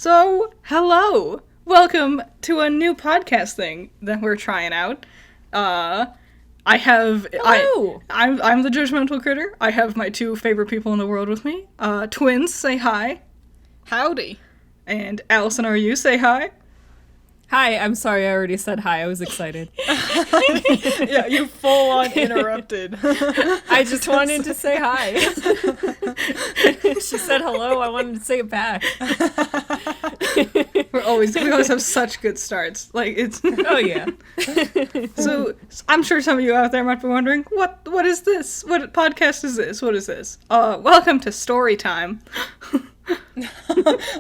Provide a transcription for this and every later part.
So, hello! Welcome to a new podcast thing that we're trying out. Hello! I'm the Judgmental Critter. I have my two favorite people in the world with me. Twiins, say hi. Howdy. And Allison, are you? Say hi. Hi, I'm sorry I already said hi, I was excited. Yeah, you full on interrupted. I just wanted to say hi. She said hello, I wanted to say it back. We always have such good starts. Like, it's... Oh, yeah. So, I'm sure some of you out there might be wondering, what is this? What podcast is this? What is this? Welcome to Story Time.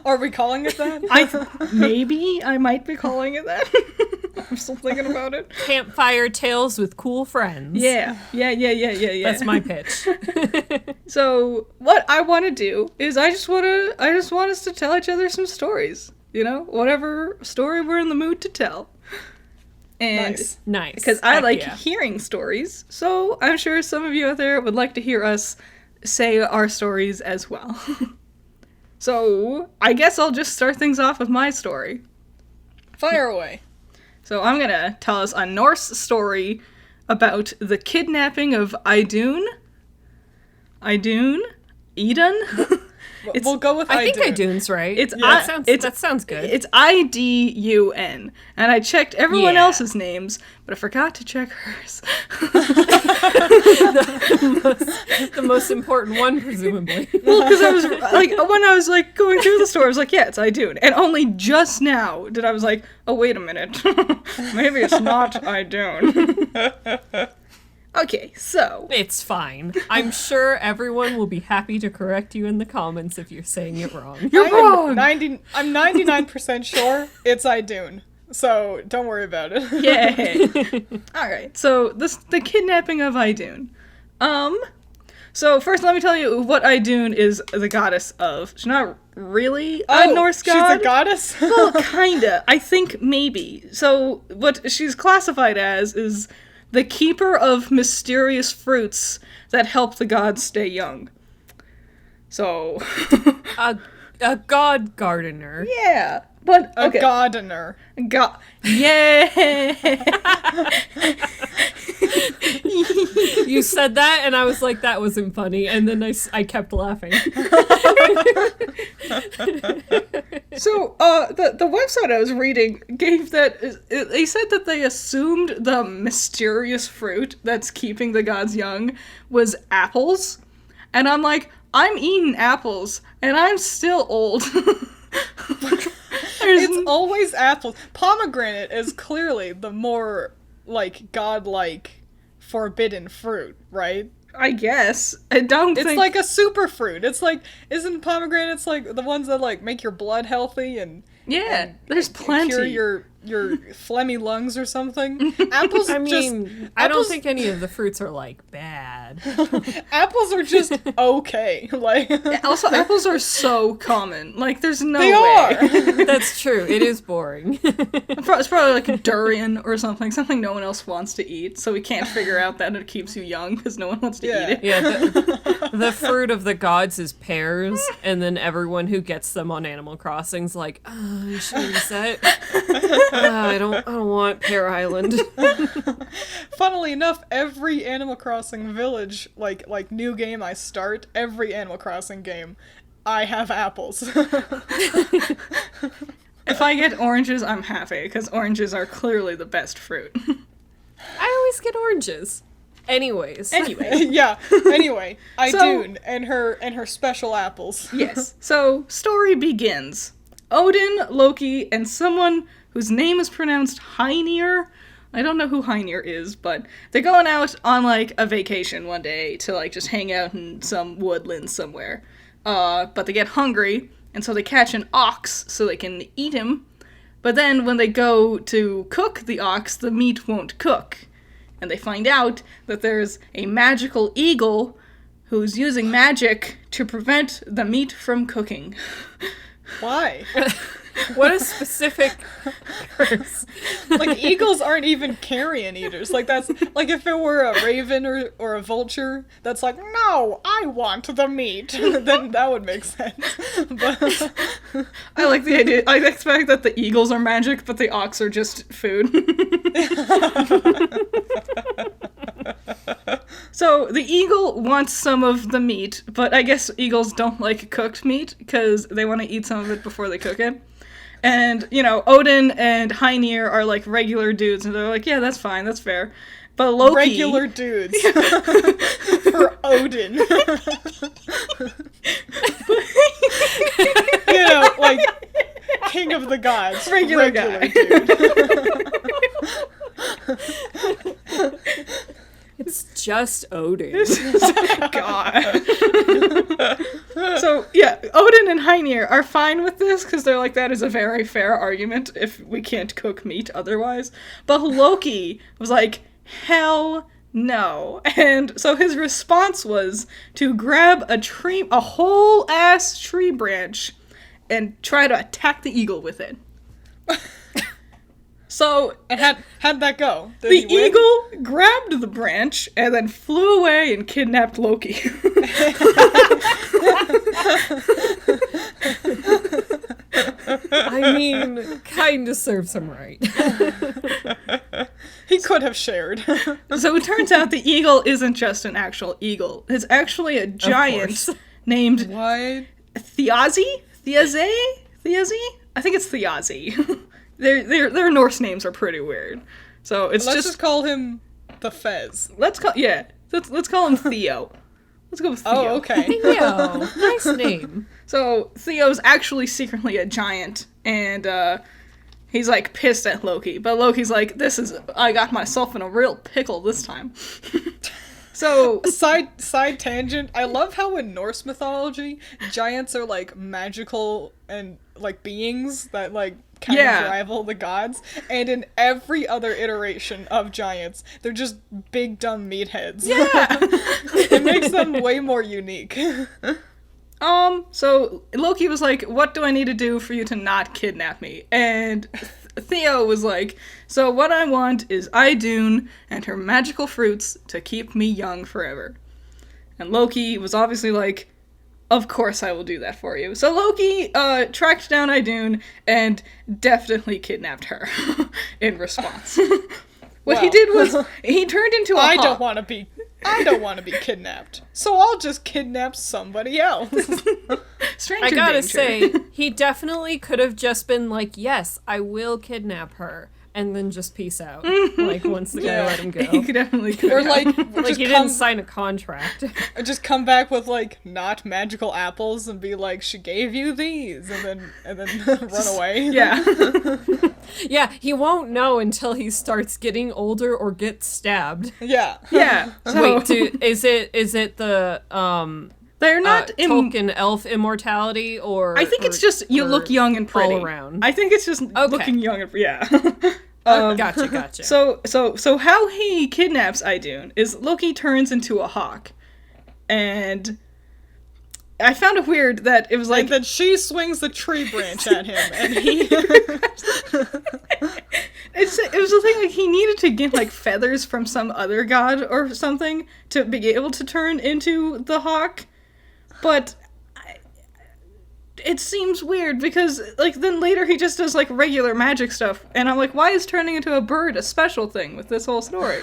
Are we calling it that? I might be calling it that. I'm still thinking about it. Campfire tales with cool friends. Yeah. That's my pitch. So, what I want to do is I just want us to tell each other some stories. You know, whatever story we're in the mood to tell. And Nice. Because I like hearing stories, so I'm sure some of you out there would like to hear us say our stories as well. So, I guess I'll just start things off with my story. Fire away. So, I'm gonna tell us a Norse story about the kidnapping of Idun? Idun? We'll go with Idun. I think Idun's right. That sounds good. It's Idun. And I checked everyone else's names, but I forgot to check hers. the most important one, presumably. Well, because I was like, when I was like going through the story, I was like, yeah, it's Idun. And only just now did I was like, oh, wait a minute. Maybe it's not Idun. Okay, so... It's fine. I'm sure everyone will be happy to correct you in the comments if you're saying it wrong. You're wrong! I'm 99% sure it's Idun. So, don't worry about it. Yay! Alright, so the kidnapping of Idun. So first let me tell you what Idun is the goddess of. She's not really a Norse god. She's a goddess? Well, kinda. I think maybe. So what she's classified as is the keeper of mysterious fruits that help the gods stay young. So... a god gardener. Yeah, but... Okay. A gardener. Yeah! You said that, and I was like, that wasn't funny, and then I kept laughing. So, the website I was reading gave that, they said that they assumed the mysterious fruit that's keeping the gods young was apples, and I'm like, I'm eating apples, and I'm still old. It's always apples. Pomegranate is clearly the more, like, godlike forbidden fruit, right? I guess. I don't think... It's like a superfruit. It's like, isn't pomegranates like the ones that like make your blood healthy and there's plenty. Cure your phlegmy lungs or something? Apples I don't think any of the fruits are like bad. Apples are just okay. Like also apples are so common. Like there's no they way. Are. That's true. It is boring. It's probably like a durian or something no one else wants to eat, so we can't figure out that it keeps you young because no one wants to eat it. Yeah, the fruit of the gods is pears, and then everyone who gets them on Animal Crossing's like, oh, should we reset? I don't want Pear Island. Funnily enough, every Animal Crossing village, like new game I start, every Animal Crossing game, I have apples. If I get oranges, I'm happy, because oranges are clearly the best fruit. I always get oranges. Anyways. Yeah. Anyway, Idun and her special apples. Yes. So, story begins. Odin, Loki, and someone whose name is pronounced Heinir. I don't know who Heinir is, but they're going out on, like, a vacation one day to, like, just hang out in some woodland somewhere. But they get hungry, and so they catch an ox so they can eat him. But then when they go to cook the ox, the meat won't cook. And they find out that there's a magical eagle who's using magic to prevent the meat from cooking. Why? What a specific curse. Like, eagles aren't even carrion eaters. Like, that's, like, if it were a raven or a vulture, that's like, no, I want the meat. Then that would make sense. But I like the idea. I expect that the eagles are magic, but the ox are just food. So the eagle wants some of the meat, but I guess eagles don't like cooked meat because they want to eat some of it before they cook it. And, you know, Odin and Heinir are like regular dudes, and they're like, yeah, that's fine, that's fair. But Loki... regular dudes. For Odin. You know, like, king of the gods. Regular guy. Dude. It's just Odin. God. So, yeah, Odin and Heinir are fine with this, because they're like, that is a very fair argument if we can't cook meat otherwise. But Loki was like, hell no. And so his response was to grab a whole-ass tree branch and try to attack the eagle with it. So, And how'd that go? Did the he win? eagle grabbed the branch and then flew away and kidnapped Loki. I mean, kinda serves him right. He could have shared. So it turns out the eagle isn't just an actual eagle. It's actually a giant course. named What? Thiazi? Thiazi? I think it's Thiazi. Their Norse names are pretty weird. So it's Let's just call him the Fez. let's call him Theo. Let's go with Theo. Oh, okay. Theo, nice name. So Theo's actually secretly a giant, and he's like pissed at Loki. But Loki's like, I got myself in a real pickle this time. So Side tangent. I love how in Norse mythology, giants are like magical and like beings that like kind of rival the gods. And in every other iteration of giants, they're just big dumb meatheads. yeah. It makes them way more unique. So Loki was like, what do I need to do for you to not kidnap me? And Theo was like, so what I want is Idun and her magical fruits to keep me young forever. And Loki was obviously like, of course I will do that for you. So Loki tracked down Idun and definitely kidnapped her in response. What he did was, he turned into a I hawk. don't want to be kidnapped. So I'll just kidnap somebody else. Stranger I gotta danger. say, he definitely could have just been like, yes, I will kidnap her, and then just peace out. Like, once the guy let him go. He definitely could. Or like Like, just he didn't sign a contract. just come back with like not magical apples and be like, she gave you these, and then run away. Yeah. Yeah, he won't know until he starts getting older or gets stabbed. Yeah. Yeah. So, Wait, is it the they're not Tolkien elf immortality, or I think it's just you look young and pretty. all around? I think it's just looking young and yeah. Gotcha. So how he kidnaps Idun is Loki turns into a hawk, and I found it weird that it was like And then she swings the tree branch at him, and he. it was the thing like he needed to get like feathers from some other god or something to be able to turn into the hawk, but it seems weird because like then later he just does like regular magic stuff, and I'm like, why is turning into a bird a special thing with this whole story?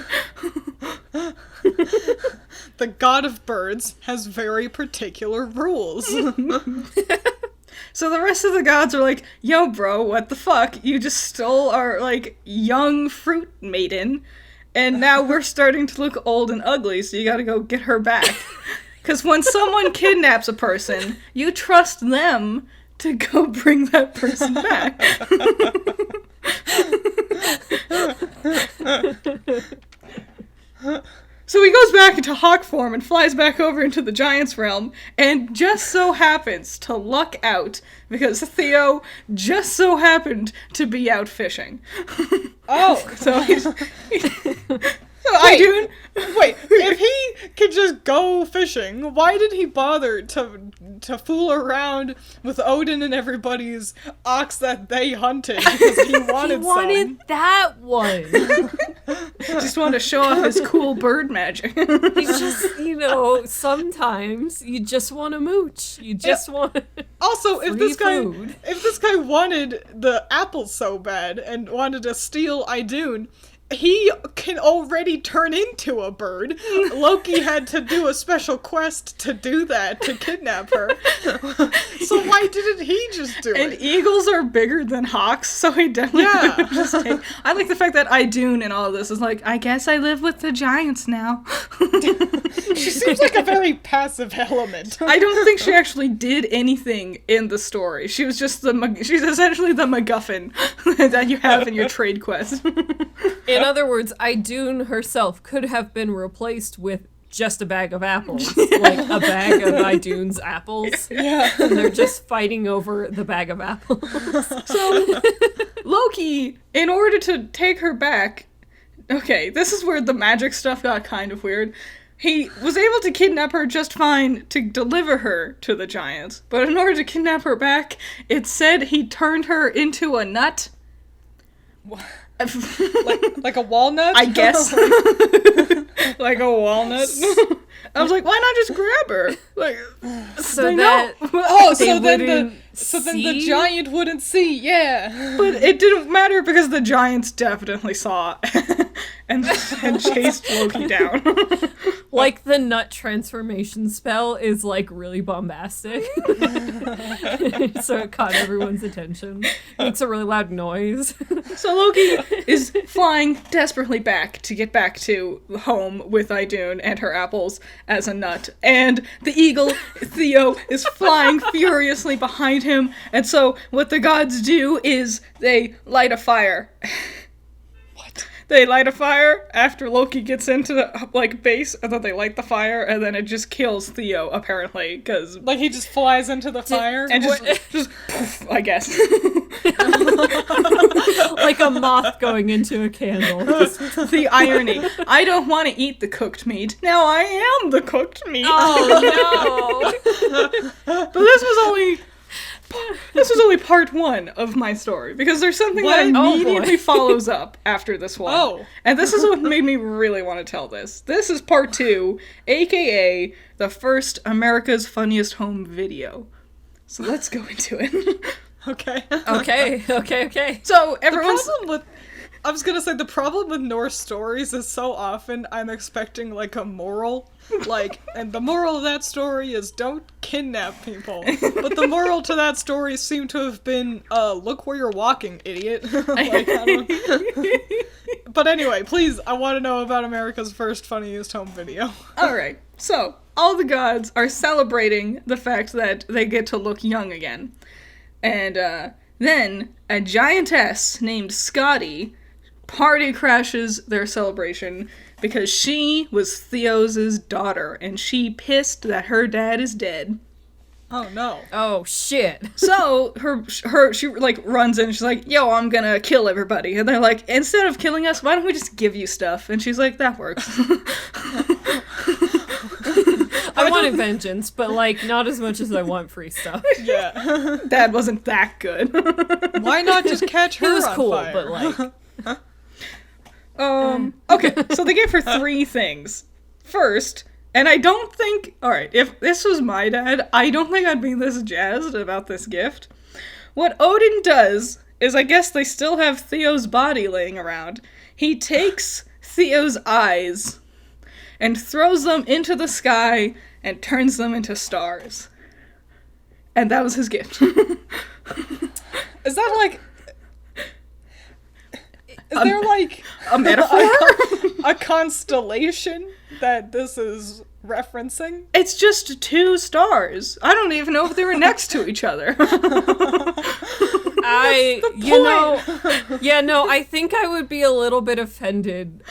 The god of birds has very particular rules. So the rest of the gods are like, yo bro, what the fuck? You just stole our like young fruit maiden, and now we're starting to look old and ugly, so you gotta go get her back. Because when someone kidnaps a person, you trust them to go bring that person back. So he goes back into hawk form and flies back over into the giant's realm, and just so happens to luck out because Theo just so happened to be out fishing. Oh, So he's Idun. Wait, if he could just go fishing, why did he bother to fool around with Odin and everybody's ox that they hunted? Because he wanted He wanted that one. Just wanted to show off his cool bird magic. He's just, sometimes you just want to mooch. You just want Also, free if food. this guy wanted the apples so bad and wanted to steal Idun, he can already turn into a bird. Loki had to do a special quest to do that, to kidnap her. So why didn't he just do And it? eagles are bigger than hawks, so he definitely would just take... I like the fact that Idun in all of this is like, I guess I live with the giants now. She seems like a very passive element. I don't think she actually did anything in the story. She was just she's essentially the MacGuffin that you have in your trade quest. In other words, Idun herself could have been replaced with just a bag of apples. Like a bag of Idun's apples. Yeah. And they're just fighting over the bag of apples. So, Loki, in order to take her back... Okay, this is where the magic stuff got kind of weird. He was able to kidnap her just fine to deliver her to the giants. But in order to kidnap her back, it said he turned her into a nut. Like a walnut? I guess. Like a walnut. I was like, why not just grab her? Like, So they that know. So then the see? giant wouldn't see, yeah. But it didn't matter because the giants definitely saw and chased Loki down. Like the nut transformation spell is like really bombastic. So it caught everyone's attention. Makes a really loud noise. So Loki is flying desperately back to get back to home with Idun and her apples as a nut. And the eagle, Theo, is flying furiously behind him. And so what the gods do is they light a fire. What? They light a fire after Loki gets into the, base, and then they light the fire, and then it just kills Theo, apparently, because... Like he just flies into the fire? And just poof, I guess. Like a moth going into a candle. The irony. I don't want to eat the cooked meat. Now I am the cooked meat. Oh But this was only part one of my story, because there's something that What? immediately follows up after this one. Oh. And this is what made me really want to tell this. This is part two, aka the first America's Funniest Home Video. So let's go into it. Okay. Okay. So I was gonna say, the problem with Norse stories is so often I'm expecting, like, a moral. And the moral of that story is don't kidnap people. But the moral to that story seemed to have been, look where you're walking, idiot. But anyway, please, I want to know about America's first funniest home video. Alright, so all the gods are celebrating the fact that they get to look young again. And then a giantess named Scotty party crashes their celebration because she was Theos' daughter, and she pissed that her dad is dead. Oh no. Oh shit. So she runs in and she's like, yo, I'm gonna kill everybody. And they're like, instead of killing us, why don't we just give you stuff? And she's like, that works. I wanted vengeance, but not as much as I want free stuff. Yeah. Dad wasn't that good. Why not just catch her It was on cool, fire? but okay, so they gave her three things. First, and I don't think, alright, if this was my dad, I don't think I'd be this jazzed about this gift. What Odin does is, I guess they still have Theo's body laying around. He takes Theo's eyes and throws them into the sky and turns them into stars. And that was his gift. Is that like... Is there like... A metaphor? a constellation that this is referencing? It's just two stars. I don't even know if they were next to each other. I I think I would be a little bit offended.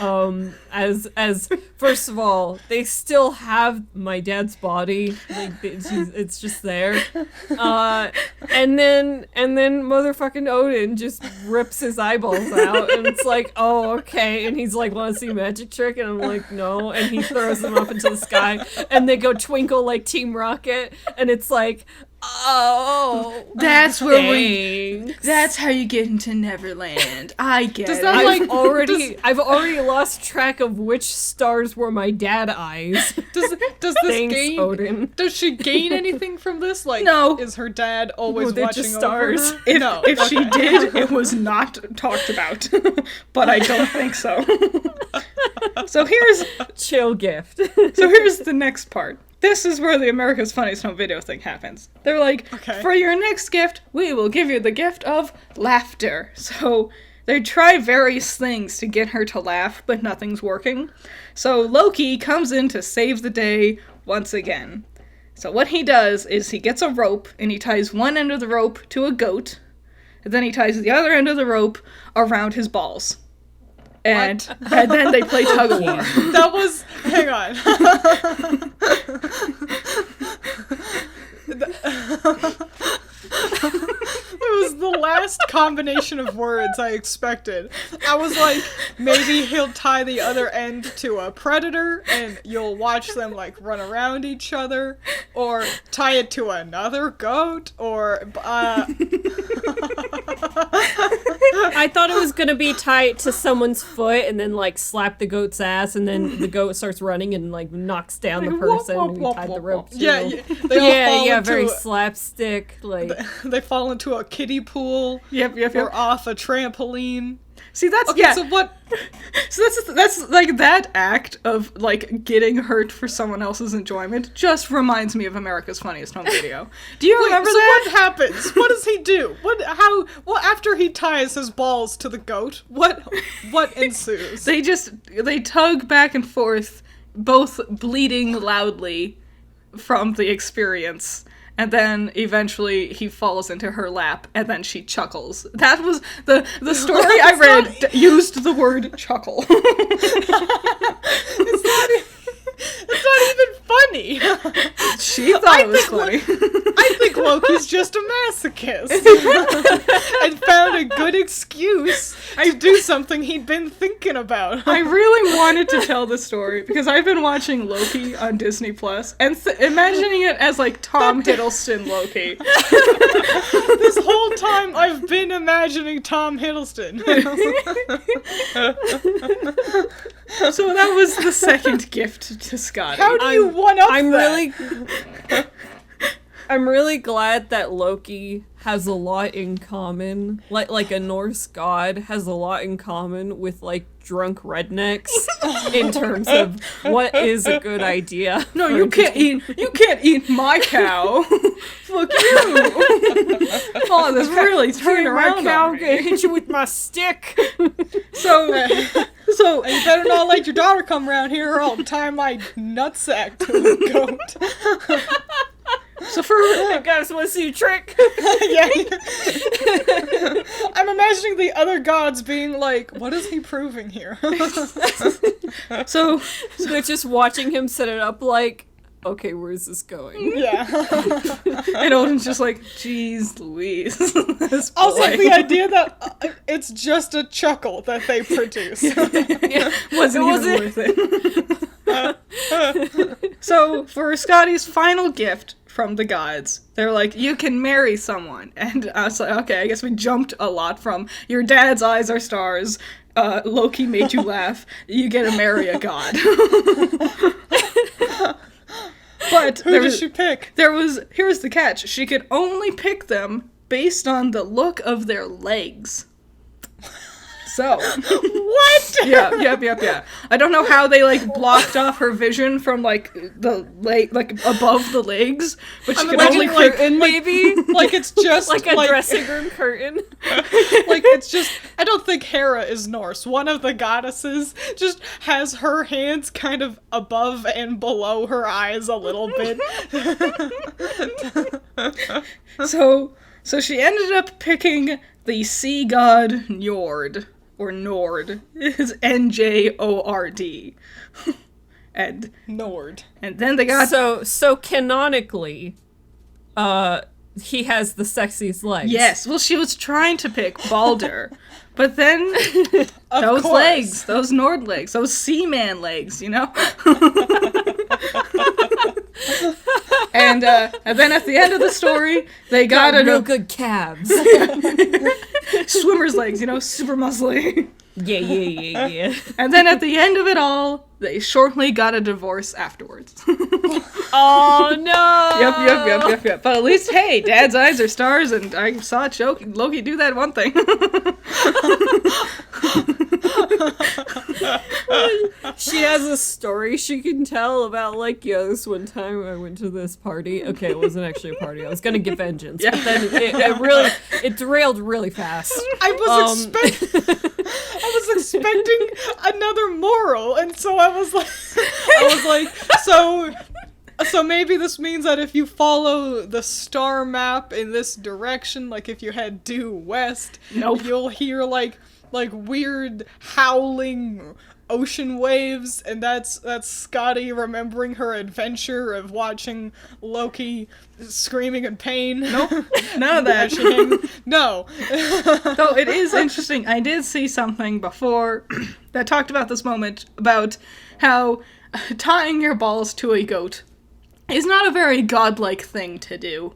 As first of all, they still have my dad's body, like it's just there, and then motherfucking Odin just rips his eyeballs out, and it's like, oh, okay, and he's like, want to see a magic trick, and I'm like, no, and he throws them up into the sky, and they go twinkle like Team Rocket, and it's like, oh, that's thanks. That's how you get into Neverland. I get it. I've already lost track of which stars were my dad eyes. Does this Thanks, gain? Odin. Does she gain anything from this? Like, no. Is her dad always they're watching just over stars. her? If she did, it was not talked about. But I don't think so. So here's Chill gift. So here's the next part. This is where the America's Funniest Home Video thing happens. They're like, okay, for your next gift, we will give you the gift of laughter. So they try various things to get her to laugh, but nothing's working. So Loki comes in to save the day once again. So what he does is he gets a rope, and he ties one end of the rope to a goat, and then he ties the other end of the rope around his balls. And then they play tug of war. That was... Hang on. It was the last combination of words I expected. I was like, maybe he'll tie the other end to a predator and you'll watch them like run around each other, or tie it to another goat, or I thought it was gonna be tied to someone's foot and then like slap the goat's ass, and then the goat starts running and like knocks down the person who we tied the rope to. Yeah, they all fall into very slapstick. Like they fall into a kiddie pool. Yep. Or off a trampoline. See, that's Okay, yeah. so what? So that's like that act of like getting hurt for someone else's enjoyment just reminds me of America's Funniest Home Video. Do you remember so that? what happens? What does he do? What after he ties his balls to the goat? What ensues? They tug back and forth, both bleeding loudly from the experience. And then eventually he falls into her lap, and then she chuckles. That was the story I read used the word chuckle. It's not even funny. She thought it was funny. I think Loki's just a masochist and found a good excuse to do something he'd been thinking about. I really wanted to tell the story because I've been watching Loki on Disney Plus and imagining it as like Tom Hiddleston Loki. This whole time I've been imagining Tom Hiddleston. So that was the second gift to Scotty. How do you one-up that? I'm really glad that Loki has a lot in common. Like a Norse god has a lot in common with like drunk rednecks in terms of what is a good idea. No, you can't eat my cow. Fuck you. Oh, this really turned around cow, on me. gonna hit you with my stick. So You better not let your daughter come around here or I'll tie my nutsack to a goat. So for you guys want to see a trick? Yeah. I'm imagining the other gods being like, what is he proving here? So they're just watching him set it up like, okay, where's this going? Yeah. and Odin's just like, geez Louise. This Also, boy. the idea that it's just a chuckle that they produce. wasn't even worth it. So for Scotty's final gift from the gods, they're like, you can marry someone. And I was like, okay, I guess we jumped a lot from your dad's eyes are stars, Loki made you laugh, you get to marry a god. But Who does she pick? Here's the catch. She could only pick them based on the look of their legs. So. What? Yeah. I don't know how they, like, blocked off her vision from, like, the leg, like, above the legs, but she could only pick, curtain, maybe? Like, it's just, like a dressing room curtain? Like, it's just, I don't think Hera is Norse. One of the goddesses just has her hands kind of above and below her eyes a little bit. So So she ended up picking the sea god Njord, or Nord. It's Njord. and Nord. and then they got So canonically, he has the sexiest legs. yes. Well, she was trying to pick Balder, but then those course. legs, those Nord legs, those seaman legs, you know. And then at the end of the story, they got real a good calves. swimmer's legs, you know, super muscly. Yeah. And then at the end of it all, they shortly got a divorce afterwards. Oh no! Yep. But at least, hey, Dad's eyes are stars, and I saw Loki do that one thing. She has a story she can tell about, like, this one time I went to this party. Okay, it wasn't actually a party. I was gonna get vengeance, but then it derailed really fast. I was expecting another moral, and so I was like, so maybe this means that if you follow the star map in this direction, like if you head due west, Nope. you'll hear like weird howling ocean waves, and that's Scotty remembering her adventure of watching Loki screaming in pain. Nope, none of that. No. Though it is interesting, I did see something before that talked about this moment, about how tying your balls to a goat is not a very godlike thing to do.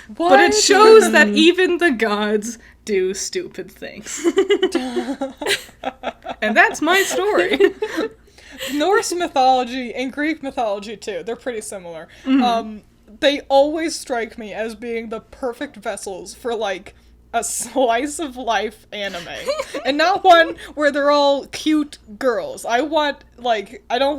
But it shows that even the gods do stupid things. And that's my story. Norse mythology and Greek mythology too, they're pretty similar. Mm-hmm. They always strike me as being the perfect vessels for like a slice of life anime. And not one where they're all cute girls. I don't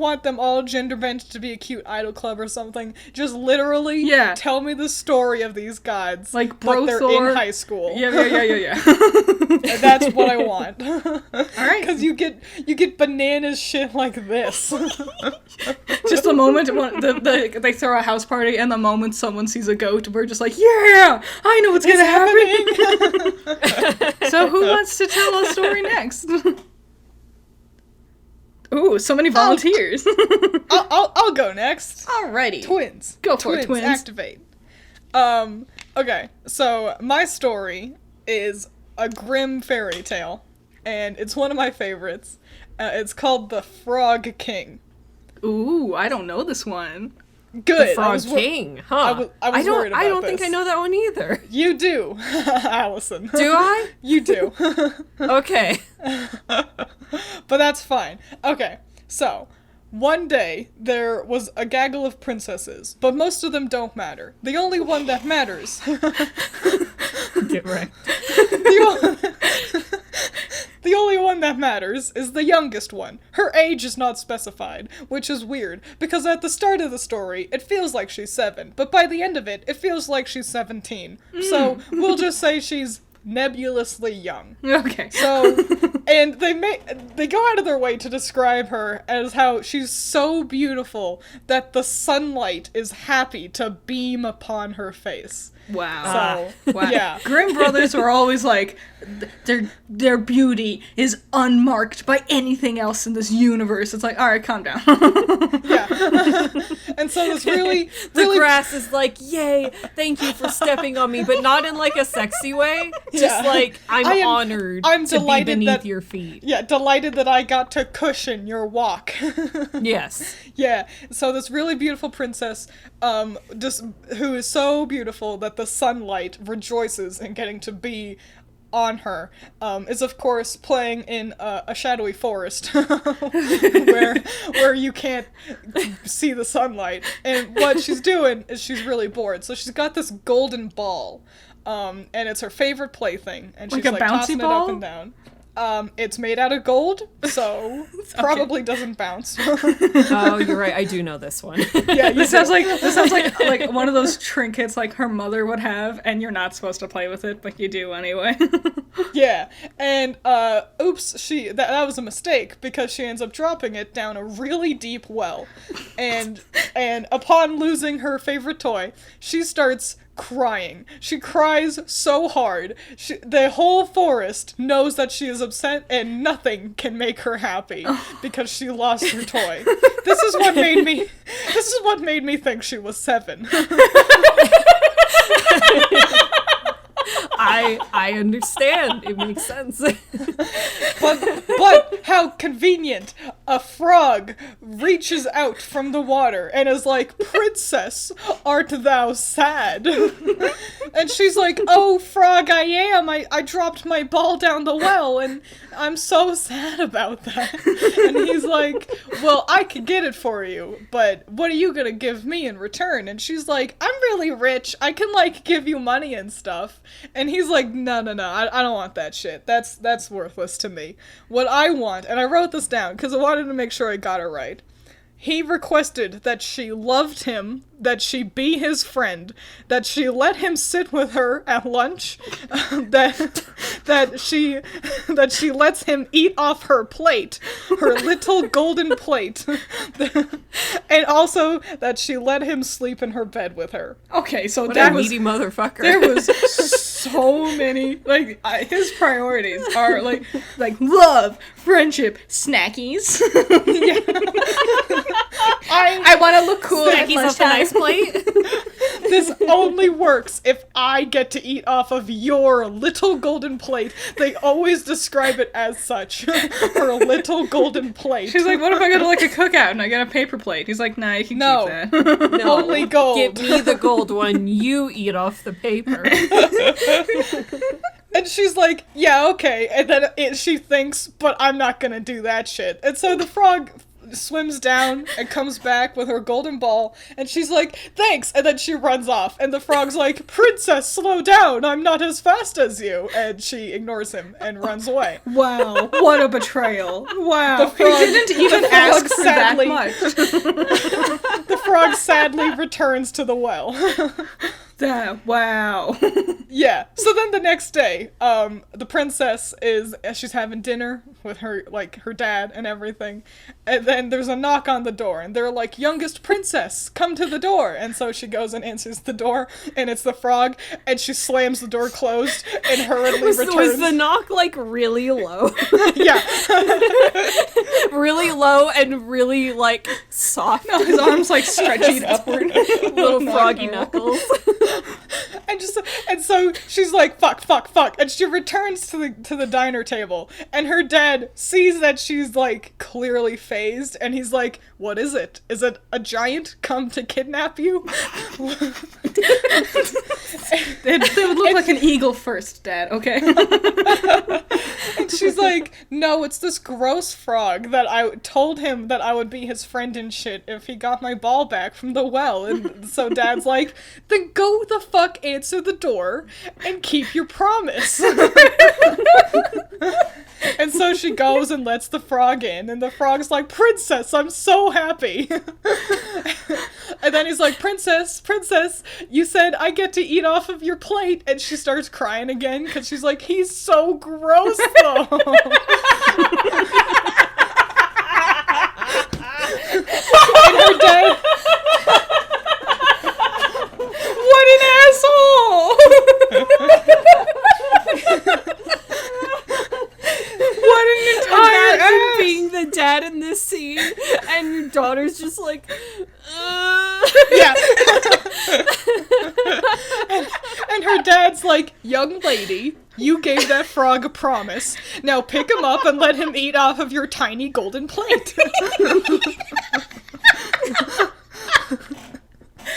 want them all gender bent to be a cute idol club or something. Just literally tell me the story of these gods. Like but they're Brothor. in high school. Yeah. And that's what I want. Alright. Because you get bananas shit like this. Just the moment they throw a house party, and the moment someone sees a goat, we're just like, yeah, I know what's gonna happen. So who wants to tell a story next? Ooh, so many volunteers. I'll go next. Alrighty. Twiins. Go for it, Twiins. Activate. Okay, so my story is a grim fairy tale, and it's one of my favorites. It's called The Frog King. Ooh, I don't know this one. Good. The Frog King, huh? I was worried about I don't this. think I know that one either. You do, Allison. Do I? You do. Okay. But that's fine. Okay, so, one day, there was a gaggle of princesses, but most of them don't matter. The only one that matters... Get right. The only one that matters is the youngest one. Her age is not specified, which is weird, because at the start of the story, it feels like she's 7, but by the end of it, it feels like she's 17. So, we'll just say she's nebulously young. Okay. So, and they go out of their way to describe her as how she's so beautiful that the sunlight is happy to beam upon her face. Wow. So, Wow. yeah. Grimm brothers were always like, their beauty is unmarked by anything else in this universe. It's like, all right, calm down. Yeah. And so this really The grass is like, yay, thank you for stepping on me, but not in like a sexy way. Just like, I'm honored I'm to be delighted beneath your feet. Yeah, delighted that I got to cushion your walk. Yes. Yeah, so this really beautiful princess, just who is so beautiful that the sunlight rejoices in getting to be on her, is of course playing in a shadowy forest where you can't see the sunlight. And what she's doing is she's really bored. So she's got this golden ball, and it's her favorite plaything, and she's Like a bouncy tossing ball? it up and down. It's made out of gold, so probably doesn't bounce. Oh, you're right. I do know this one. Yeah, This sounds like one of those trinkets like her mother would have, and you're not supposed to play with it, but you do anyway. Yeah, and oops, that was a mistake because she ends up dropping it down a really deep well, and upon losing her favorite toy, she starts crying. She cries so hard. The whole forest knows that she is upset and nothing can make her happy because she lost her toy. This is what made me think she was 7. I understand. It makes sense. But how convenient. A frog reaches out from the water and is like, "Princess, art thou sad?" And she's like, "Oh, frog, I am. I dropped my ball down the well and I'm so sad about that." And he's like, "Well, I could get it for you, but what are you gonna give me in return?" And she's like, "I'm really rich. I can, like, give you money and stuff." And he's like, no, I don't want that shit. That's worthless to me. What I want, and I wrote this down because I wanted to make sure I got it right. He requested that she loved him, that she be his friend, that she let him sit with her at lunch, that she lets him eat off her plate, her little golden plate, and also that she let him sleep in her bed with her. Okay, so What that a was needy motherfucker. there was so many, like, his priorities are like love, friendship, snackies. I want to look cool at Snackies off the nice plate. This only works if I get to eat off of your little golden plate. They always describe it as such. Her little golden plate. She's like, what if I go to like a cookout and I get a paper plate? He's like, nah, you can No. keep that. No, Only gold. Get me the gold one. You eat off the paper. And she's like, yeah, okay. And then she thinks, but I'm not gonna do that shit. And so the frog swims down and comes back with her golden ball, and she's like, thanks, and then she runs off, and the frog's like, "Princess, slow down, I'm not as fast as you," and she ignores him and runs away. Wow, what a betrayal. Wow. The frog- he didn't even the ask frog for sadly- that much. The frog sadly returns to the well. Wow. Yeah. So then the next day, the princess she's having dinner with her dad and everything. And then there's a knock on the door and they're like, "Youngest princess, come to the door." And so she goes and answers the door and it's the frog and she slams the door closed and hurriedly returns. Was the knock like really low? Yeah. Really low and really like soft. No, his arms like stretched upward. Little froggy knuckles. And so she's like, fuck, and she returns to the diner table, and her dad sees that she's like clearly phased, and he's like, "What is it? Is it a giant come to kidnap you?" They would look like an eagle first, Dad, okay? And she's like, "No, it's this gross frog that I told him that I would be his friend and shit if he got my ball back from the well." And so Dad's like, "Then go the fuck answer the door and keep your promise." And so she goes and lets the frog in, and the frog's like, "Princess, I'm so happy." And then he's like, Princess, you said I get to eat off of your plate." And she starts crying again, because she's like, "He's so gross, though." And her dad... What an asshole! What an entire Imagine ass! being the dad in this scene, and your daughter's just like, Yeah. And her dad's like, "Young lady, you gave that frog a promise. Now pick him up and let him eat off of your tiny golden plate."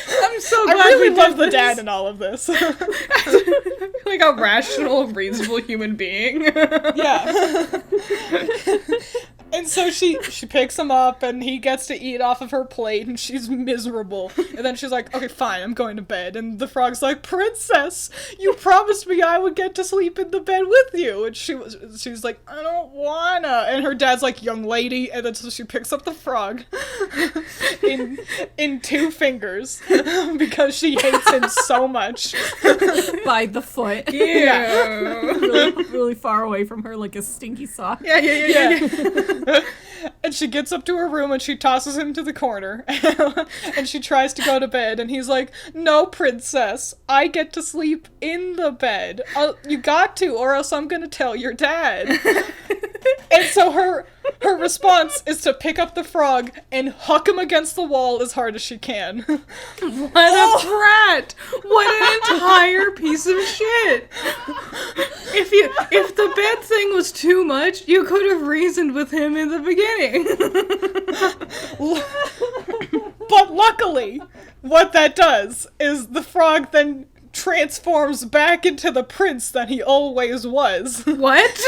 I'm so I glad really we love did the this. dad in all of this. Like a rational, reasonable human being. Yeah. And so she picks him up and he gets to eat off of her plate and she's miserable. And then she's like, "Okay, fine, I'm going to bed." And the frog's like, "Princess, you promised me I would get to sleep in the bed with you." And she was like, "I don't wanna." And her dad's like, "Young lady." And then so she picks up the frog in 2 fingers because she hates him so much. by the foot. Yeah. Really, really far away from her, like a stinky sock. Yeah. And she gets up to her room and she tosses him to the corner. And she tries to go to bed. And he's like, no, princess. I get to sleep in the bed. You got to, or else I'm going to tell your dad. And so her response is to pick up the frog and huck him against the wall as hard as she can. What a brat! What an entire piece of shit! If the bed thing was too much, you could have reasoned with him in the beginning. But luckily, what that does is the frog then transforms back into the prince that he always was. What?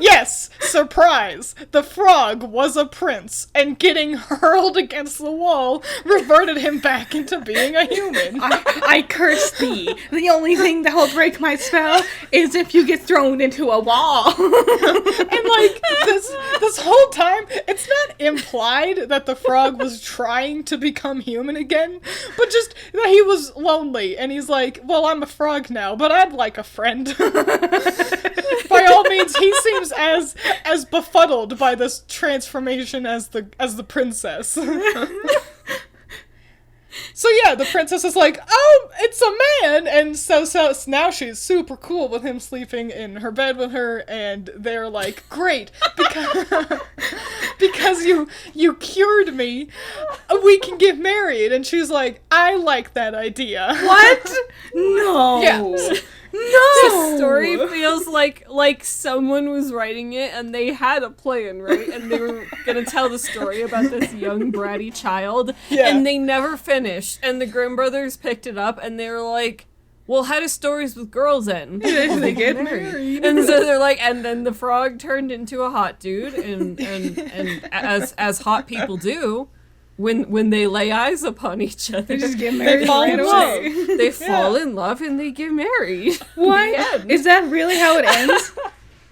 Yes, surprise! The frog was a prince, and getting hurled against the wall reverted him back into being a human. I curse thee. The only thing that will break my spell is if you get thrown into a wall. And like this whole time, it's not implied that the frog was trying to become human again, but just that he was lonely, and he's like, well, I'm a frog now, but I'd like a friend. By all means, he seems as befuddled by this transformation as the princess. So yeah, the princess is like, oh, it's a man! And so now she's super cool with him sleeping in her bed with her, and they're like, great, because you cured me, we can get married. And she's like, I like that idea. What? No. Yeah. No! The story feels like someone was writing it and they had a plan, right? And they were gonna tell the story about this young bratty child, and they never finished. And the Grimm brothers picked it up and they were like, well, how do stories with girls end? They get married. And so they're like, and then the frog turned into a hot dude, and as hot people do, when they lay eyes upon each other, They just get married. They fall in right love. away. They fall in love and they get married. What? The end. Is that really how it ends?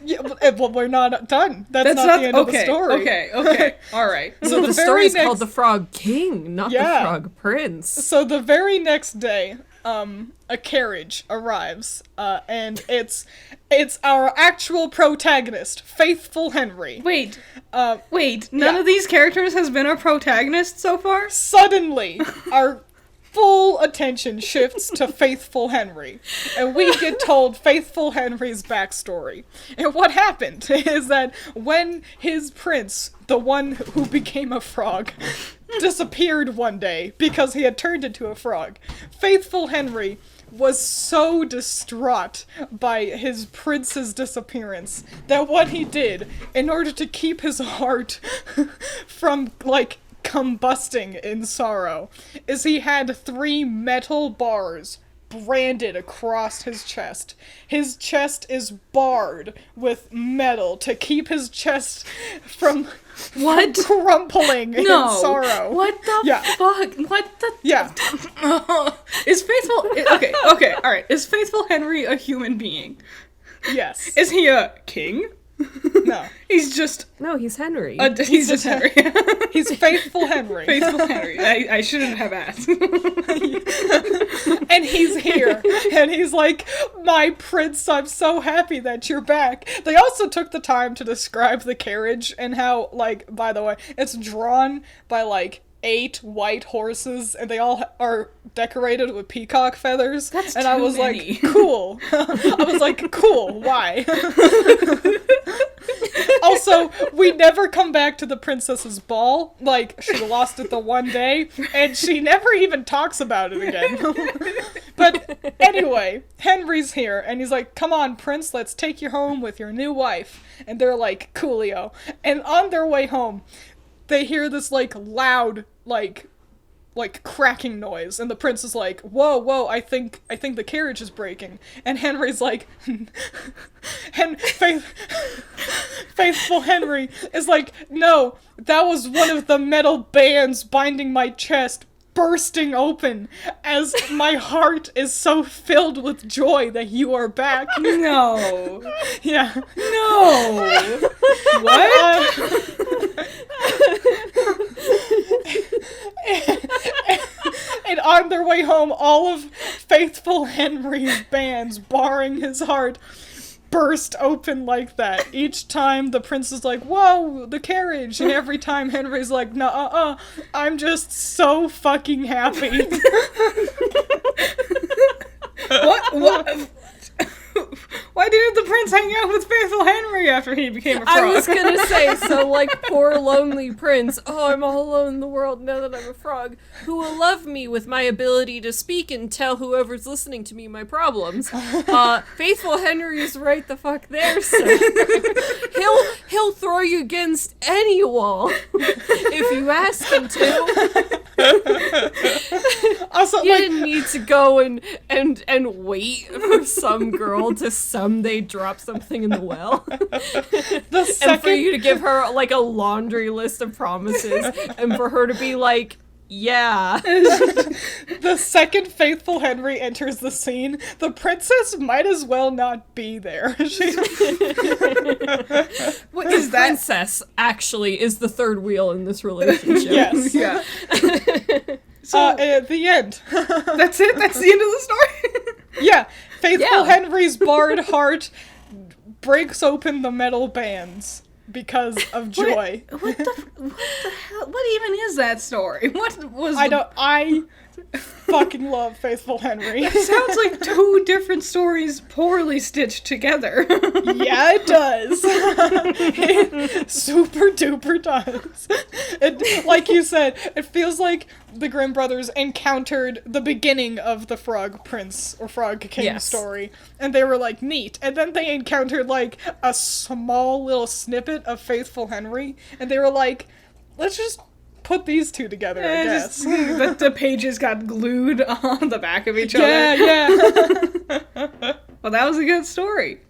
Yeah, well, we're not done. That's not the end of the story. Okay. All right. So the very story is next- called The Frog King, not Yeah. The Frog Prince. So the very next day, a carriage arrives, and it's our actual protagonist, Faithfull Henry. Wait. Uh, None of these characters has been a protagonist so far? Suddenly, our full attention shifts to Faithfull Henry, and we get told Faithfull Henry's backstory. And what happened is that when his prince, the one who became a frog, disappeared one day because he had turned into a frog, Faithfull Henry was so distraught by his prince's disappearance that what he did, in order to keep his heart from, like, combusting in sorrow, is he had 3 metal bars branded across his chest. His chest is barred with metal to keep his chest from crumpling in sorrow. What the fuck? What the? Yeah. Is Faithful? Okay. All right. Is Faithful Henry a human being? Yes. Is he a king? No. He's just. No, he's Henry. He's just Henry. He's Faithfull Henry. Faithful Henry. I shouldn't have asked. And he's here. And he's like, my prince, I'm so happy that you're back. They also took the time to describe the carriage and how, like, by the way, it's drawn by, like, 8 white horses, and they all are decorated with peacock feathers. That's and I too was many. like, cool. I was like, cool, why? Also, we never come back to the princess's ball. Like, she lost it the one day, and she never even talks about it again. But anyway, Henry's here, and he's like, come on, prince, let's take you home with your new wife. And they're like, coolio. And on their way home, they hear this, like, loud, like cracking noise, and the prince is like, whoa, I think the carriage is breaking. And Henry's like, Faithful Henry is like, no, that was one of the metal bands binding my chest bursting open as my heart is so filled with joy that you are back. No. Yeah. No. What? And on their way home, all of Faithfull Henry's bands, barring his heart, burst open like that. Each time the prince is like, whoa, the carriage. And every time Henry's like, nah, I'm just so fucking happy. What? Why didn't the prince hang out with Faithful Henry after he became a frog? I was gonna say, so like, poor lonely prince, oh, I'm all alone in the world now that I'm a frog, who will love me with my ability to speak and tell whoever's listening to me my problems. Faithful Henry's right the fuck there, sir. He'll throw you against any wall if you ask him to. Also, You didn't need to go and wait for some girl to someday drop something in the well. And for you to give her like a laundry list of promises and for her to be like, yeah. the second Faithful Henry enters the scene, the princess might as well not be there. What is that? Princess actually is the third wheel in this relationship. Yes. Yeah. So, at the end. That's it? That's the end of the story? Yeah. Faithful Yeah. Henry's barred heart breaks open the metal bands because of joy. What the hell? What even is that story? What was I fucking love Faithful Henry. It sounds like two different stories poorly stitched together. Yeah, it does. It super duper does. It, like you said, it feels like the Grimm brothers encountered the beginning of the Frog Prince or Frog King story, and they were like, neat. And then they encountered like a small little snippet of Faithful Henry, and they were like, let's just put these two together, I guess. The pages got glued on the back of each other. Yeah. Well, that was a good story.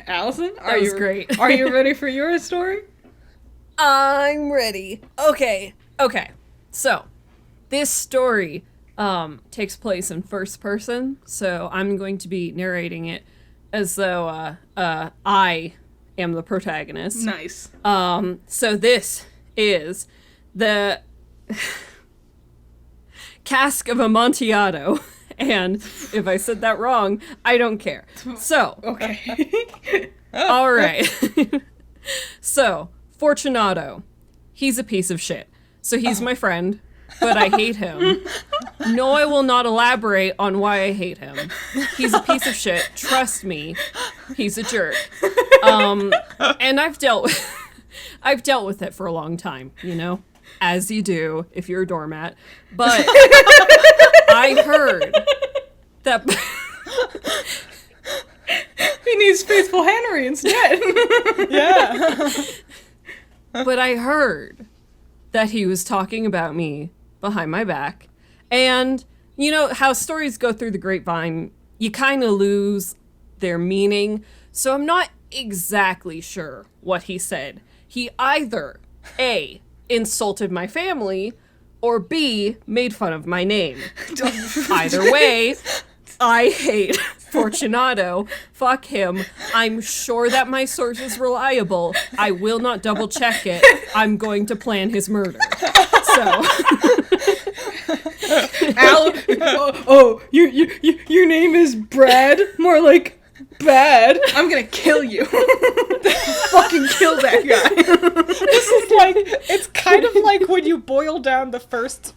Allison, That was great. Are you ready for your story? I'm ready. Okay. So, this story takes place in first person, so I'm going to be narrating it as though I am the protagonist. Nice. So this is the Cask of Amontillado, and if I said that wrong, I don't care. So, Okay. all right. So, Fortunato, he's a piece of shit. So he's my friend, but I hate him. No, I will not elaborate on why I hate him. He's a piece of shit. Trust me, he's a jerk. And I've dealt with it for a long time, you know, as you do if you're a doormat. But I heard that He needs Faithful Henry instead. Yeah. But I heard that he was talking about me behind my back. And you know how stories go through the grapevine, you kind of lose their meaning. So I'm not exactly sure what he said. He either A, insulted my family, or B, made fun of my name. Either way, I hate Fortunato. Fuck him. I'm sure that my source is reliable. I will not double check it. I'm going to plan his murder. So, your name is Brad? More like bad. I'm gonna kill you. Fucking kill that guy. This is like, it's kind of like when you boil down the first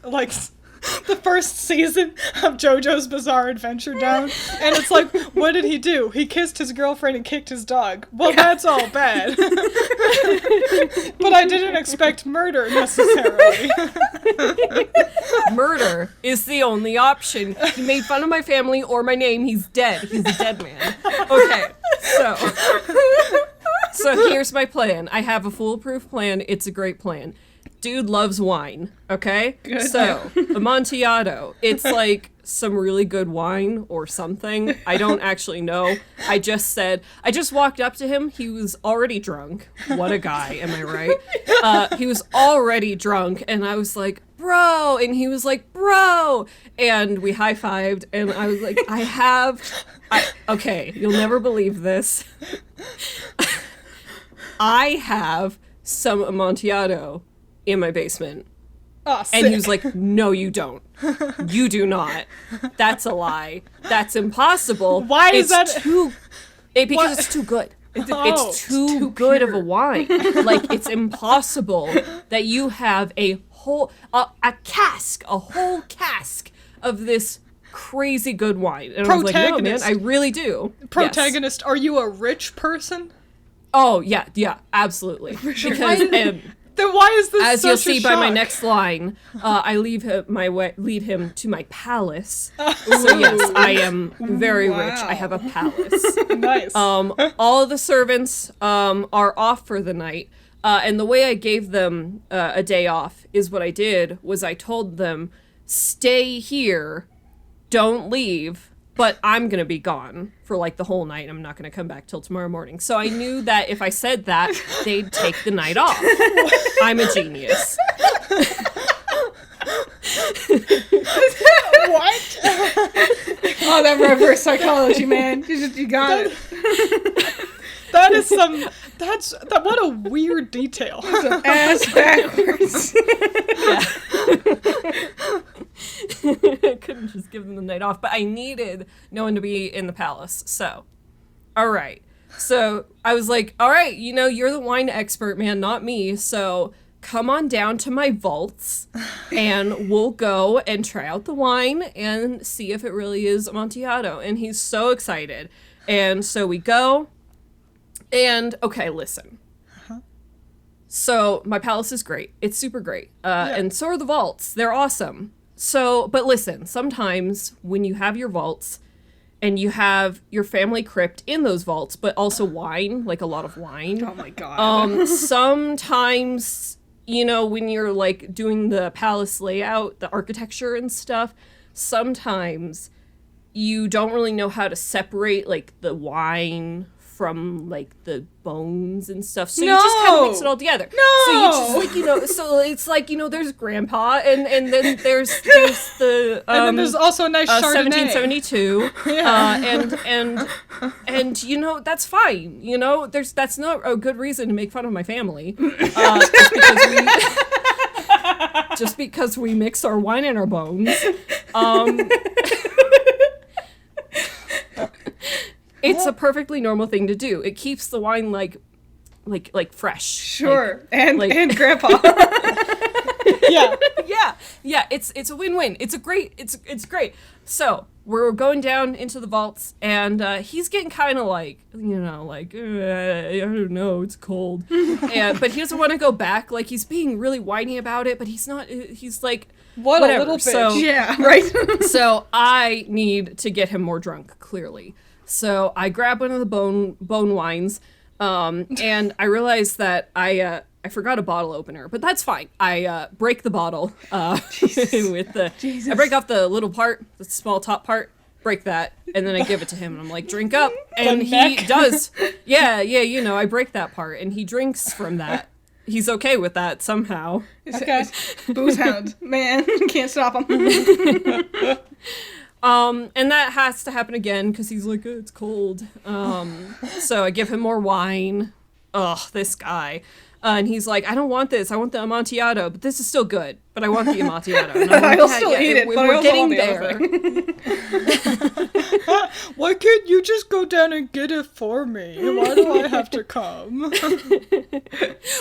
season of JoJo's Bizarre Adventure down, and it's like, what did he do? He kissed his girlfriend and kicked his dog. Well, that's all bad. But I didn't expect murder, necessarily. murder is the only option. He made fun of my family or my name. He's dead. He's a dead man. Okay, so here's my plan. I have a foolproof plan. It's a great plan. Dude loves wine, okay? Good. So, Amontillado, it's like some really good wine or something. I don't actually know. I just walked up to him. He was already drunk. What a guy, am I right? He was already drunk, and I was like, bro! And he was like, bro! And we high-fived, and I was like, okay, you'll never believe this. I have some Amontillado in my basement. Oh, and he was like, no, you don't. You do not. That's a lie. That's impossible. Why is that? Because it's too good. It's too good of a wine. Like, it's impossible that you have a whole cask of this crazy good wine. And I was like, no, man, I really do. Protagonist, yes. Are you a rich person? Oh, yeah, absolutely. Sure. Because, then why is this as such you'll see a by my shock? next line, I lead him to my palace. So yes, I am very rich. I have a palace. Nice. All of the servants are off for the night. And the way I gave them a day off is what I did was I told them, stay here, don't leave, but I'm going to be gone for like the whole night. I'm not going to come back till tomorrow morning. So I knew that if I said that, they'd take the night off. I'm a genius. What? Oh, that reverse psychology, man. You got it. That is what a weird detail. Ass backwards. I couldn't just give them the night off, but I needed no one to be in the palace. So, all right. So I was like, all right, you're the wine expert, man, not me. So come on down to my vaults and we'll go and try out the wine and see if it really is Amontillado. And he's so excited. And so we go. And, okay, listen. So my palace is great. It's super great. And so are the vaults. They're awesome. So, but listen, sometimes when you have your vaults and you have your family crypt in those vaults, but also wine, like a lot of wine. Oh my God. Sometimes, when you're like doing the palace layout, the architecture and stuff, sometimes you don't really know how to separate like the wine from like the bones and stuff, so you just kind of mix it all together. So you just so it's like there's Grandpa, and then there's the and then there's also a nice Chardonnay. 1772, and that's fine. That's not a good reason to make fun of my family, just because we mix our wine in our bones. It's a perfectly normal thing to do. It keeps the wine like fresh. Sure, and Grandpa. Yeah. It's a win-win. It's great. So we're going down into the vaults, and he's getting kind of I don't know, it's cold, but he doesn't want to go back. Like, he's being really whiny about it, but he's not. He's like, whatever. A little bitch. So, yeah, right. So I need to get him more drunk, clearly. So I grab one of the bone wines, and I realized that I forgot a bottle opener, but that's fine. I break the bottle with the. Jesus. I break off the little part, the small top part, break that, and then I give it to him, and I'm like, drink up, and he does. Yeah, I break that part, and he drinks from that. He's okay with that somehow. Okay. Booze hound, man, can't stop him. And that has to happen again because he's like, it's cold. So I give him more wine. Ugh, this guy. And he's like, I don't want this. I want the Amontillado, but this is still good. But I want the Amontillado. And I'm like, I'll still eat it, but I we're also getting want the there. Why can't you just go down and get it for me? Why do I have to come?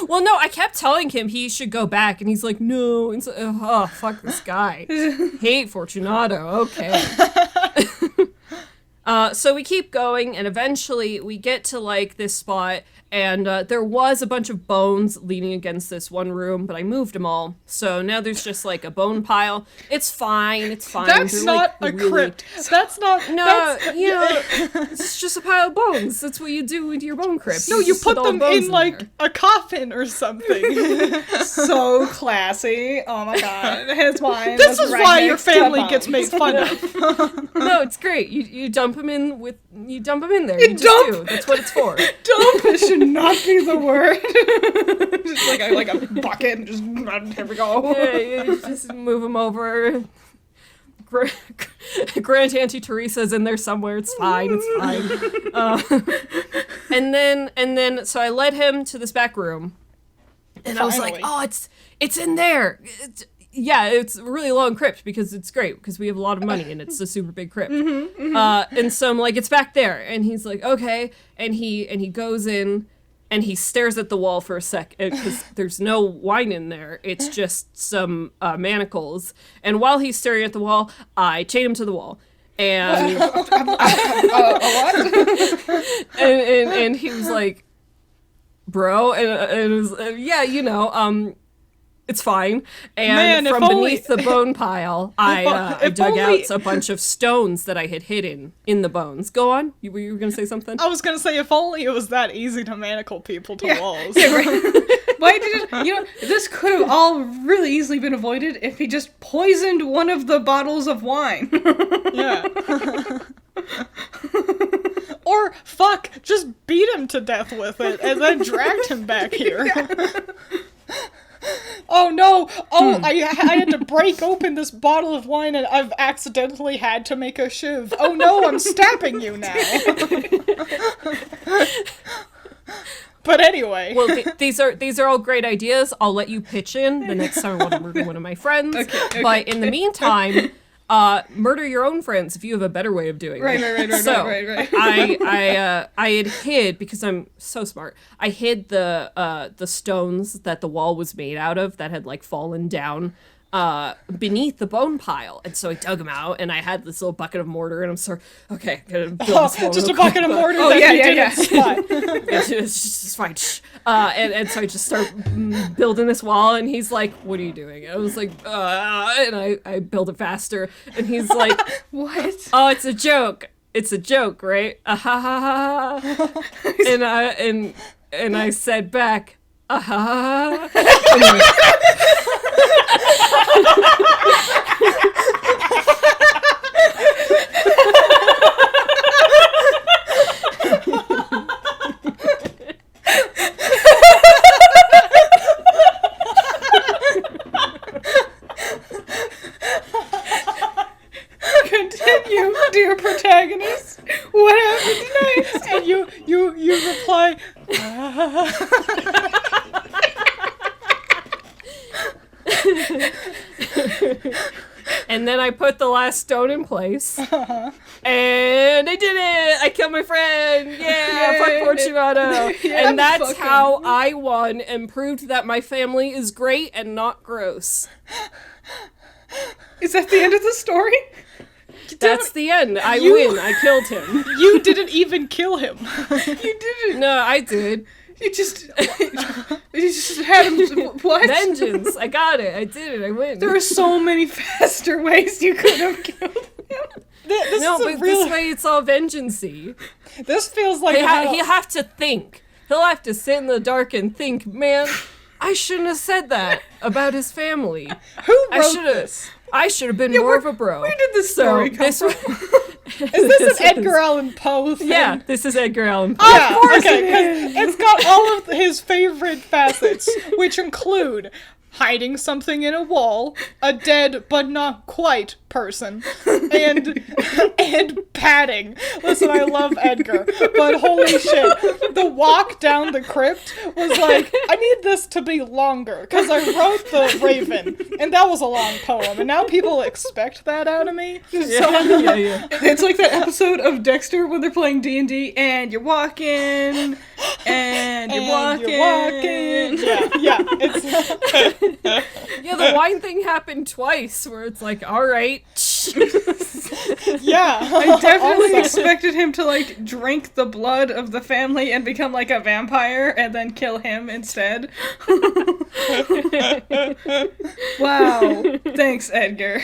Well, no, I kept telling him he should go back, and he's like, no. And so, fuck this guy. Hate Fortunato. Okay. So we keep going, and eventually we get to like this spot, and there was a bunch of bones leaning against this one room, but I moved them all. So now there's just like a bone pile. It's fine. That's They're, not like, a really... crypt. That's not. No, it's just a pile of bones. That's what you do with your bone crypt. No, you put them in like there. a coffin or something. So classy. Oh my God. His wine. This is why your family gets made fun of. No, it's great. You dump them in there. You just do. That's what it's for. Dump should not be the word. Just like a bucket and just here we go. Yeah, you just move them over. Grand Auntie Teresa's in there somewhere. It's fine. And then so I led him to this back room, and I was like, oh, it's in there. yeah, it's a really long crypt because it's great because we have a lot of money and it's a super big crypt. And so I'm like, it's back there, and he's like, okay, and he goes in and he stares at the wall for a sec because there's no wine in there. It's just some manacles, and while he's staring at the wall, I chain him to the wall. And and he was like, bro, and it was yeah, you know, it's fine. And from beneath the bone pile, I dug out a bunch of stones that I had hidden in the bones. Go on, you were gonna say something? I was gonna say, if only it was that easy to manacle people to walls. Yeah, right. Why did it, you know, this could have all really easily been avoided if he just poisoned one of the bottles of wine. Yeah. Or, fuck, just beat him to death with it and then dragged him back here. Yeah. Oh no! Oh, I had to break open this bottle of wine and I've accidentally had to make a shiv. Oh no, I'm stabbing you now! But anyway. Well, these are all great ideas. I'll let you pitch in the next time I want to murder one of my friends. Okay. But in the meantime, murder your own friends if you have a better way of doing it. Right. I had hid, because I'm so smart, I hid the stones that the wall was made out of that had like fallen down beneath the bone pile, and so I dug them out, and I had this little bucket of mortar, and I'm sorry, okay, I'm gonna build this wall just a real bucket quick, of mortar that you didn't spot. It's fine. And so I just start building this wall, and he's like, "What are you doing?" And I was like, and I build it faster, and he's like, "What? Oh, it's a joke. It's a joke, right? Ha ha ha." And I said back, ha. Continue, dear protagonist. What happened next? And you reply, And then I put the last stone in place. And I did it! I killed my friend! Yeah, fuck Fortunato! And that's how I won and proved that my family is great and not gross. Is that the end of the story? That's the end. I win. I killed him. You didn't even kill him. You didn't. No, I did. You just had him. What? Vengeance. I got it. I did it. I win. There are so many faster ways you could have killed him. This way it's all vengeance-y. This feels like he'll have to think. He'll have to sit in the dark and think, man, I shouldn't have said that about his family. Who wrote this? I should have been more of a bro. Where did this story come from? Is this an Edgar Allan Poe thing? Yeah, this is Edgar Allan Poe. Yeah, of course it's got all of his favorite facets, which include hiding something in a wall, a dead but not quite person, and padding. Listen, I love Edgar, but holy shit, the walk down the crypt was like, I need this to be longer, because I wrote The Raven, and that was a long poem, and now people expect that out of me. Yeah. It's like that episode of Dexter when they're playing D&D, and you're walking, and you're walking. Yeah, it's... Yeah, the wine thing happened twice, where it's like, all right. Yeah. I definitely expected him to, like, drink the blood of the family and become, like, a vampire and then kill him instead. Wow. Thanks, Edgar.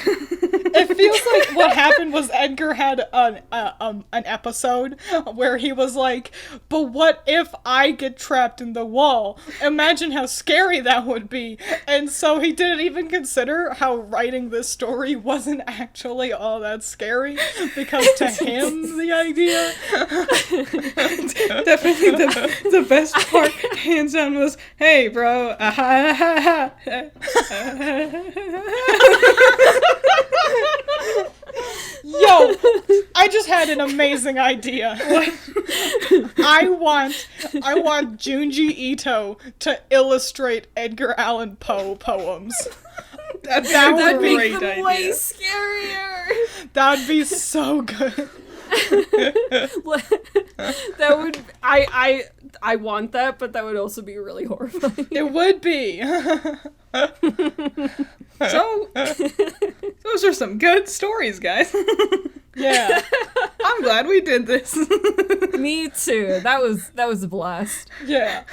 It feels like what happened was Edgar had an episode where he was like, but what if I get trapped in the wall? Imagine how scary that would be. And so he didn't even consider how writing this story wasn't actually all that scary, because to him, the idea... Definitely the best part, hands down, was, hey, bro, Yo, I just had an amazing idea. I want Junji Ito to illustrate Edgar Allan Poe poems. That would be Make them great way idea. scarier. That'd be so good. That would I want that, but that would also be really horrifying. It would be. So, those are some good stories, guys. Yeah. I'm glad we did this. Me too. That was a blast. Yeah.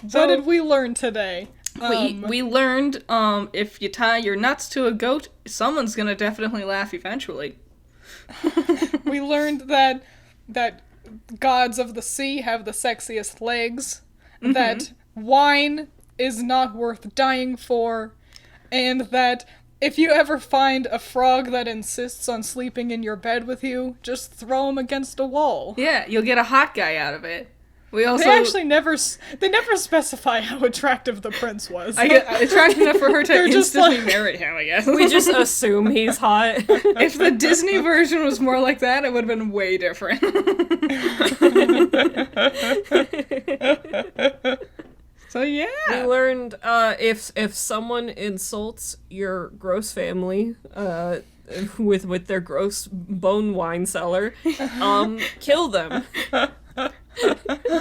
So, What did we learn today? we learned if you tie your nuts to a goat, someone's gonna definitely laugh eventually. We learned that gods of the sea have the sexiest legs, that wine is not worth dying for, and that if you ever find a frog that insists on sleeping in your bed with you, just throw him against a wall. Yeah, you'll get a hot guy out of it. We also They actually never specify how attractive the prince was. I get attractive enough for her to They're just instantly like- marry him, I guess. We just assume he's hot. If the Disney version was more like that, it would have been way different. So yeah. We learned if someone insults your gross family with their gross bone wine cellar, kill them.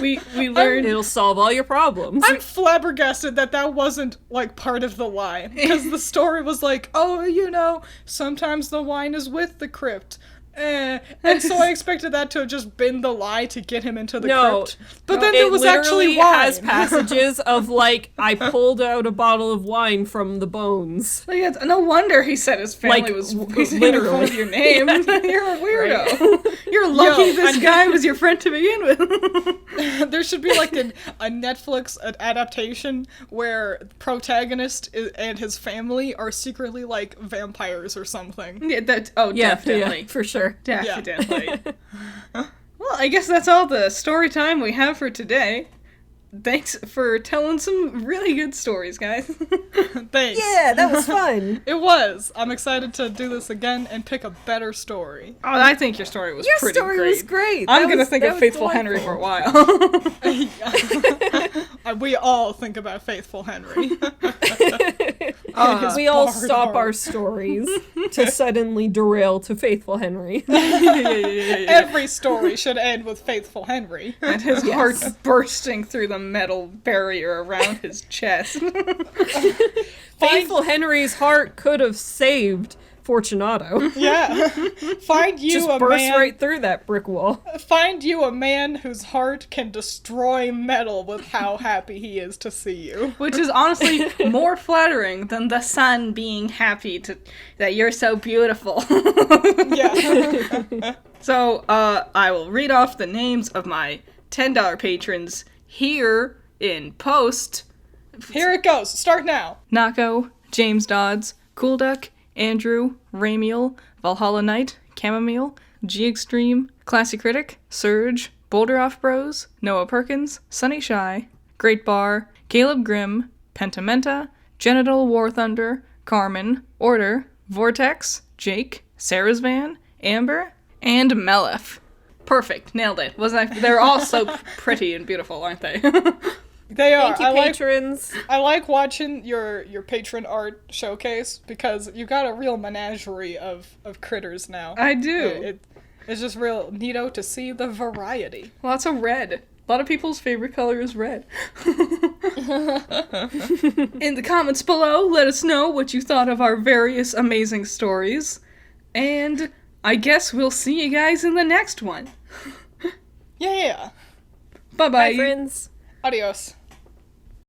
We learned It'll solve all your problems. I'm flabbergasted that wasn't, like, part of the lie. Because the story was like, oh, sometimes the wine is with the crypt. And so I expected that to have just been the lie to get him into the crypt. But then there was actually literally wine. has passages of, like, I pulled out a bottle of wine from the bones. like, no wonder he said his family Like, was literally. with your name. You're a weirdo. You're lucky this guy was your friend to begin with. There should be, like, a Netflix adaptation where the protagonist and his family are secretly, like, vampires or something. Yeah, definitely. Yeah, for sure. Definitely. Well, I guess that's all the story time we have for today. Thanks for telling some really good stories, guys. Thanks. Yeah, that was fun. It was. I'm excited to do this again and pick a better story. Oh, I think your story was Your pretty story great. was great. I'm That gonna was- think that of was Faithful Henry for a delightful. while. We all think about Faithful Henry. We all barred stop heart. our stories to suddenly derail to Faithful Henry. Every story should end with Faithful Henry. And his heart bursting through the metal barrier around his chest. Faithful Henry's heart could have saved Fortunato. Yeah. Find you Just a burst man. right through that brick wall. Find you a man whose heart can destroy metal with how happy he is to see you. Which is honestly more flattering than the sun being happy that you're so beautiful. Yeah. So, I will read off the names of my $10 patrons here in post. Here it goes. Start now. Nako, James Dodds, Cool Duck, Andrew, Ramiel, Valhalla Knight, Chamomile, G Extreme, Classy Critic, Surge, Boulder Off Bros, Noah Perkins, Sunny Shy, Great Bar, Caleb Grimm, Pentamenta, Genital War Thunder, Carmen, Order, Vortex, Jake, Sarah's Van, Amber, and Melef. Perfect, nailed it. Wasn't I? They're all so pretty and beautiful, aren't they? They are. Thank you, patrons. I like watching your patron art showcase because you got a real menagerie of critters now. I do. It's just real neato to see the variety. Lots of red. A lot of people's favorite color is red. In the comments below, let us know what you thought of our various amazing stories. And I guess we'll see you guys in the next one. Yeah. Bye-bye. Bye, friends. Adios.